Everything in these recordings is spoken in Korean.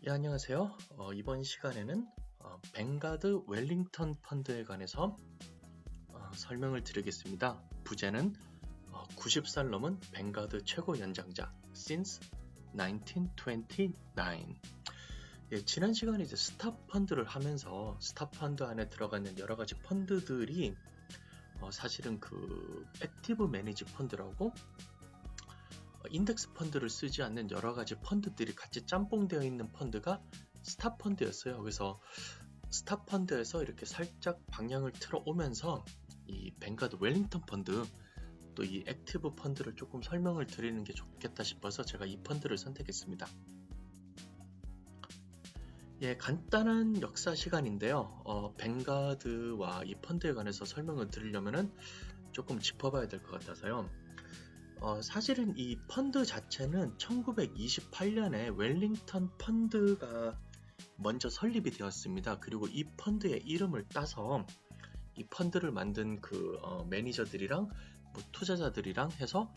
예, 안녕하세요. 이번 시간에는 벵가드 웰링턴 펀드에 관해서 설명을 드리겠습니다. 부제는 90살 넘은 벵가드 최고 연장자 since 1929. 예, 지난 시간에 이제 스타 펀드를 하면서 스타 펀드 안에 들어가 있는 여러 가지 펀드들이 사실은 그 액티브 매니지 펀드라고 인덱스 펀드를 쓰지 않는 여러 가지 펀드들이 같이 짬뽕되어 있는 펀드가 스타 펀드였어요. 그래서 스타 펀드에서 이렇게 살짝 방향을 틀어 오면서 이 벵가드 웰링턴 펀드 또 이 액티브 펀드를 조금 설명을 드리는 게 좋겠다 싶어서 제가 이 펀드를 선택했습니다. 예, 간단한 역사 시간인데요. 벵가드와 이 펀드에 관해서 설명을 드리려면은 조금 짚어봐야 될 것 같아서요. 사실은 이 펀드 자체는 1928년에 웰링턴 펀드가 먼저 설립이 되었습니다. 그리고 이 펀드의 이름을 따서 이 펀드를 만든 그 매니저들이랑 뭐 투자자들이랑 해서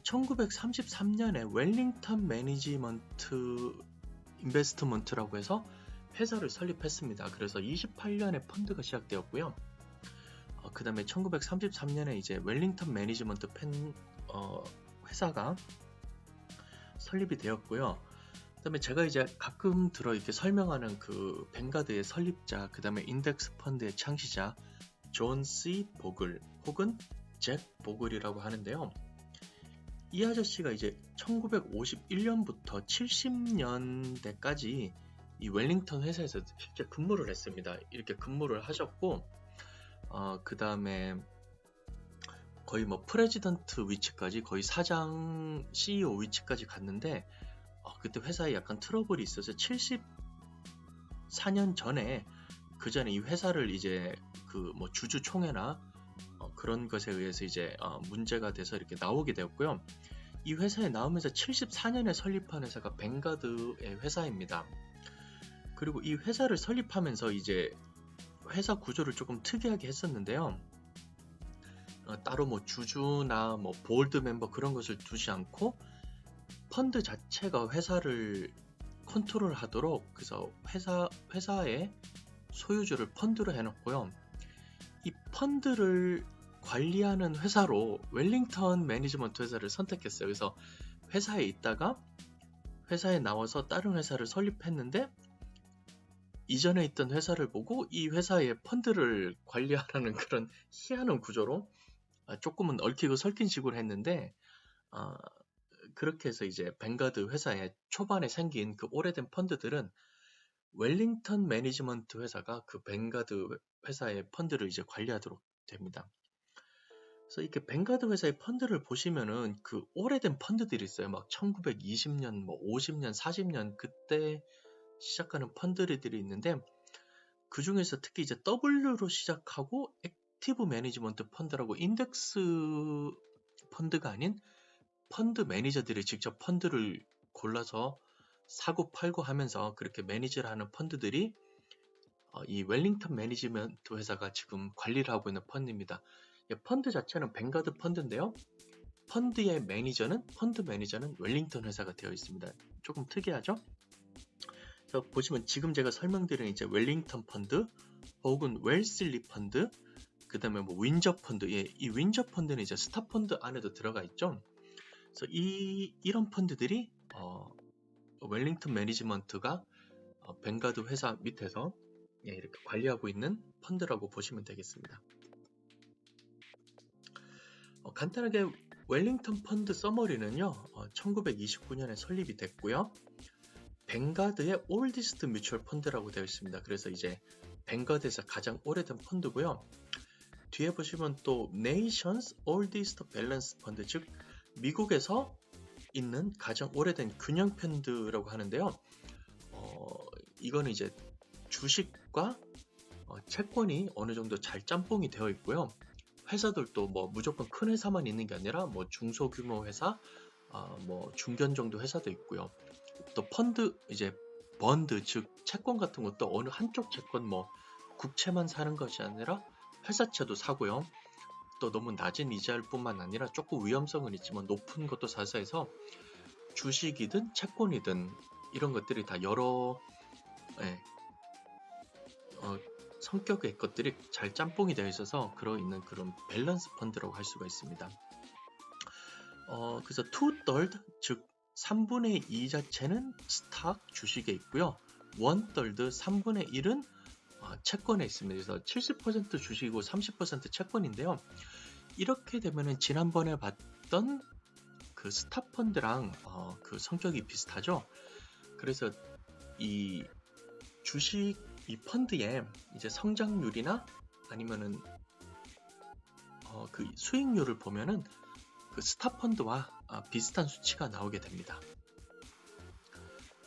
1933년에 웰링턴 매니지먼트 인베스트먼트라고 해서 회사를 설립했습니다. 그래서 28년에 펀드가 시작되었고요. 그 다음에 1933년에 이제 웰링턴 매니지먼트 회사가 설립이 되었고요. 그 다음에 제가 이제 가끔 들어 이렇게 설명하는 그 벵가드의 설립자, 그 다음에 인덱스 펀드의 창시자 존 C. 보글 혹은 잭 보글이라고 하는데요. 이 아저씨가 이제 1951년부터 70년대까지 이 웰링턴 회사에서 실제 근무를 했습니다. 이렇게 근무를 하셨고 그 다음에 거의 뭐 프레지던트 위치까지 거의 사장 CEO 위치까지 갔는데 그때 회사에 약간 트러블이 있어서 74년 전에 그 전에 이 회사를 이제 그 뭐 주주총회나 그런 것에 의해서 이제 문제가 돼서 이렇게 나오게 되었고요. 이 회사에 나오면서 74년에 설립한 회사가 벵가드의 회사입니다. 그리고 이 회사를 설립하면서 이제 회사 구조를 조금 특이하게 했었는데요. 따로 뭐 주주나 뭐 보드 멤버 그런 것을 두지 않고 펀드 자체가 회사를 컨트롤 하도록 그래서 회사의 소유주를 펀드로 해놓고요. 이 펀드를 관리하는 회사로 웰링턴 매니지먼트 회사를 선택했어요. 그래서 회사에 있다가 회사에 나와서 다른 회사를 설립했는데 이전에 있던 회사를 보고 이 회사의 펀드를 관리하라는 그런 희한한 구조로 조금은 얽히고 설킨 식으로 했는데 그렇게 해서 이제 벵가드 회사의 초반에 생긴 그 오래된 펀드들은 웰링턴 매니지먼트 회사가 그 벵가드 회사의 펀드를 이제 관리하도록 됩니다. 그래서 이렇게 벵가드 회사의 펀드를 보시면은 그 오래된 펀드들이 있어요. 막 1920년, 뭐 50년, 40년 그때 시작하는 펀드들이 있는데 그 중에서 특히 이제 W로 시작하고 액티브 매니지먼트 펀드라고 인덱스 펀드가 아닌 펀드 매니저들이 직접 펀드를 골라서 사고 팔고 하면서 그렇게 매니지를 하는 펀드들이 이 웰링턴 매니지먼트 회사가 지금 관리를 하고 있는 펀드입니다. 펀드 자체는 벵가드 펀드인데요. 펀드 매니저는 웰링턴 회사가 되어 있습니다. 조금 특이하죠? 그래서 보시면 지금 제가 설명드린 이제 웰링턴 펀드 혹은 웰슬리 펀드 그 다음에 뭐 윈저 펀드 이 윈저 펀드는 이제 스타 펀드 안에도 들어가 있죠. 그래서 이런 펀드들이 웰링턴 매니지먼트가 벵가드 회사 밑에서 이렇게 관리하고 있는 펀드라고 보시면 되겠습니다. 간단하게 웰링턴 펀드 서머리는요 1929년에 설립이 됐고요. 벵가드의 올디스트 뮤추얼 펀드라고 되어 있습니다. 그래서 이제 벵가드에서 가장 오래된 펀드고요. 뒤에 보시면 또 Nation's Oldest Balance Fund, 즉 미국에서 있는 가장 오래된 균형 펀드라고 하는데요. 이거는 이제 주식과 채권이 어느 정도 잘 짬뽕이 되어 있고요. 회사들도 뭐 무조건 큰 회사만 있는 게 아니라 뭐 중소규모 회사, 뭐 중견 정도 회사도 있고요. 또 펀드 이제 번드 즉 채권 같은 것도 어느 한쪽 채권 뭐 국채만 사는 것이 아니라 회사채도 사고요. 또 너무 낮은 이자일 뿐만 아니라 조금 위험성은 있지만 높은 것도 사서 해서 주식이든 채권이든 이런 것들이 다 여러 예, 성격의 것들이 잘 짬뽕이 되어 있어서 있는 그런 밸런스 펀드라고 할 수가 있습니다. 그래서 2/3, 즉 3분의 2 자체는 스탁 주식에 있고요. 1/3, 3분의 1은 채권에 있습니다. 그래서 70% 주식이고 30% 채권인데요. 이렇게 되면은 지난번에 봤던 그 스탁 펀드랑 그 성격이 비슷하죠. 그래서 이 주식 이 펀드의 이제 성장률이나 아니면은 그 수익률을 보면은 그 스탁 펀드와 비슷한 수치가 나오게 됩니다.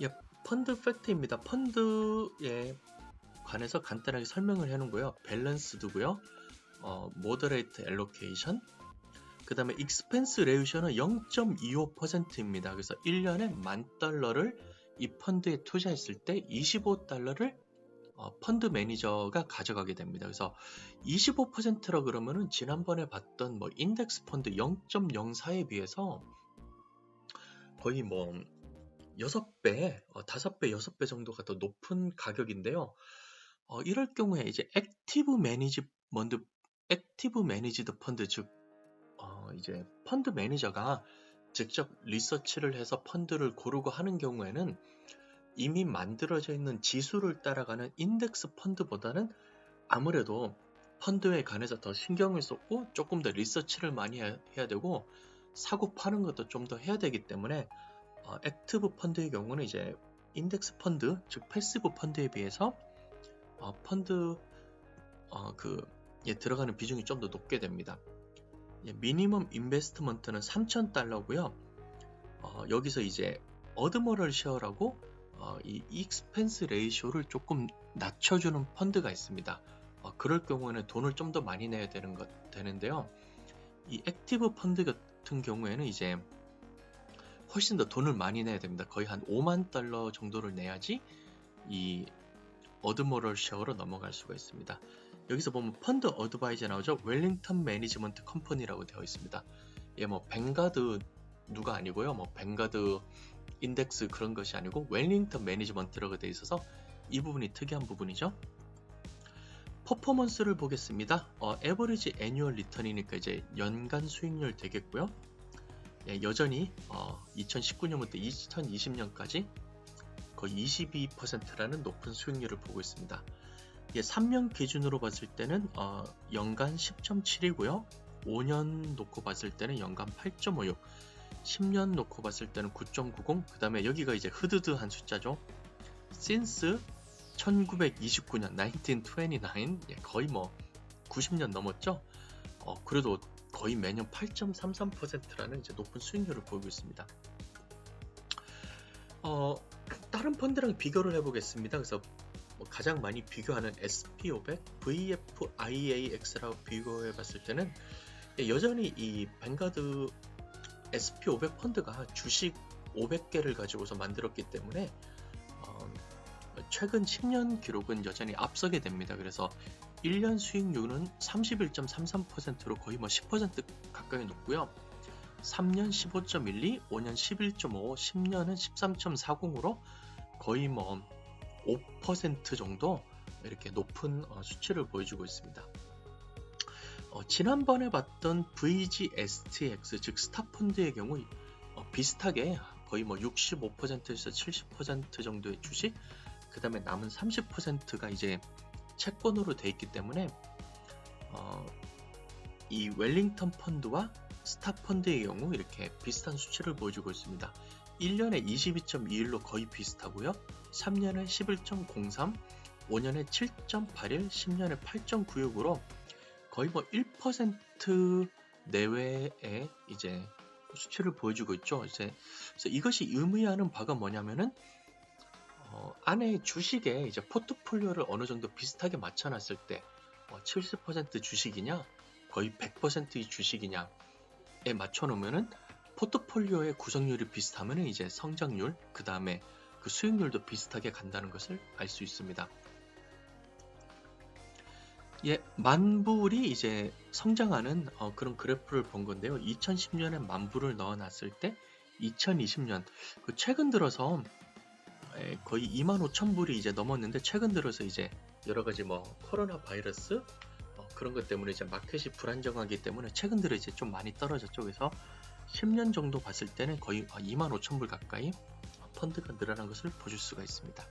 예, 펀드 팩트입니다. 펀드에 관해서 간단하게 설명을 해놓은고요. 밸런스드고요. 모더레이트 엘로케이션. 그 다음에 익스펜스 레이셔는 0.25%입니다. 그래서 1년에 $10,000를 이 펀드에 투자했을 때 $25를 펀드 매니저가 가져가게 됩니다. 그래서 25%라 그러면은 지난번에 봤던 뭐 인덱스 펀드 0.04에 비해서 거의 뭐 6배, 5배, 6배 정도가 더 높은 가격인데요. 이럴 경우에 이제 액티브 매니지드 펀드, 즉 이제 펀드 매니저가 직접 리서치를 해서 펀드를 고르고 하는 경우에는 이미 만들어져 있는 지수를 따라가는 인덱스 펀드보다는 아무래도 펀드에 관해서 더 신경을 쏟고 조금 더 리서치를 많이 해야 되고 사고 파는 것도 좀 더 해야 되기 때문에 액티브 펀드의 경우는 이제 인덱스 펀드, 즉 패시브 펀드에 비해서 펀드 들어가는 비중이 좀 더 높게 됩니다. 미니멈 인베스트먼트는 $3,000고요. 여기서 이제 어드머럴 쉐어라고 이 익스펜스 레이쇼를 조금 낮춰주는 펀드가 있습니다. 그럴 경우에는 돈을 좀 더 많이 내야 되는데요. 이 액티브 펀드 같은 경우에는 이제 훨씬 더 돈을 많이 내야 됩니다. 거의 한 $50,000 정도를 내야지 이 어드머럴 쉐어로 넘어갈 수가 있습니다. 여기서 보면 펀드 어드바이저 나오죠. 웰링턴 매니지먼트 컴퍼니라고 되어 있습니다. 뭐 뱅가드 누가 아니고요. 뭐 뱅가드 인덱스 그런 것이 아니고 웰링턴 매니지먼트라고 되어 있어서 이 부분이 특이한 부분이죠. 퍼포먼스를 보겠습니다. 에버리지 애뉴얼 리턴이니까 이제 연간 수익률 되겠고요. 여전히 2019년부터 2020년까지 거의 22%라는 높은 수익률을 보고 있습니다. 3년 기준으로 봤을 때는 연간 10.7이고요. 5년 놓고 봤을 때는 연간 8.56, 10년 놓고 봤을 때는 9.90, 그 다음에 여기가 이제 흐드드한 숫자죠. since 1929년 1929, 거의 뭐 90년 넘었죠. 그래도 거의 매년 8.33%라는 이제 높은 수익률을 보이고 있습니다. 다른 펀드랑 비교를 해보겠습니다. 그래서 가장 많이 비교하는 SP500, VFIAX라고 비교해봤을 때는 여전히 이 뱅가드 SP500 펀드가 주식 500개를 가지고서 만들었기 때문에 최근 10년 기록은 여전히 앞서게 됩니다. 그래서 1년 수익률은 31.33%로 거의 뭐 10% 가까이 높고요. 3년 15.12, 5년 11.5, 10년은 13.40으로 거의 뭐 5% 정도 이렇게 높은 수치를 보여주고 있습니다. 지난번에 봤던 VGSTX, 즉 스타펀드의 경우 비슷하게 거의 뭐 65%에서 70% 정도의 주식, 그 다음에 남은 30%가 이제 채권으로 돼 있기 때문에 이 웰링턴 펀드와 스타펀드의 경우 이렇게 비슷한 수치를 보여주고 있습니다. 1년에 22.21로 거의 비슷하고요. 3년에 11.03, 5년에 7.81, 10년에 8.96으로 거의 뭐 1% 내외의 이제 수치를 보여주고 있죠. 그래서 이것이 의미하는 바가 뭐냐면은 안에 주식에 이제 포트폴리오를 어느 정도 비슷하게 맞춰놨을 때 70% 주식이냐, 거의 100%의 주식이냐에 맞춰놓으면은 포트폴리오의 구성률이 비슷하면은 이제 성장률, 그 다음에 그 수익률도 비슷하게 간다는 것을 알 수 있습니다. 만불이 이제 성장하는 그런 그래프를 본 건데요. 2010년에 만불을 넣어놨을 때 2020년 최근 들어서 거의 25,000불이 이제 넘었는데 최근 들어서 이제 여러 가지 뭐 코로나 바이러스 그런 것 때문에 이제 마켓이 불안정하기 때문에 최근 들어 이제 좀 많이 떨어졌죠. 그래서 10년 정도 봤을 때는 거의 25,000불 가까이 펀드가 늘어난 것을 보실 수가 있습니다.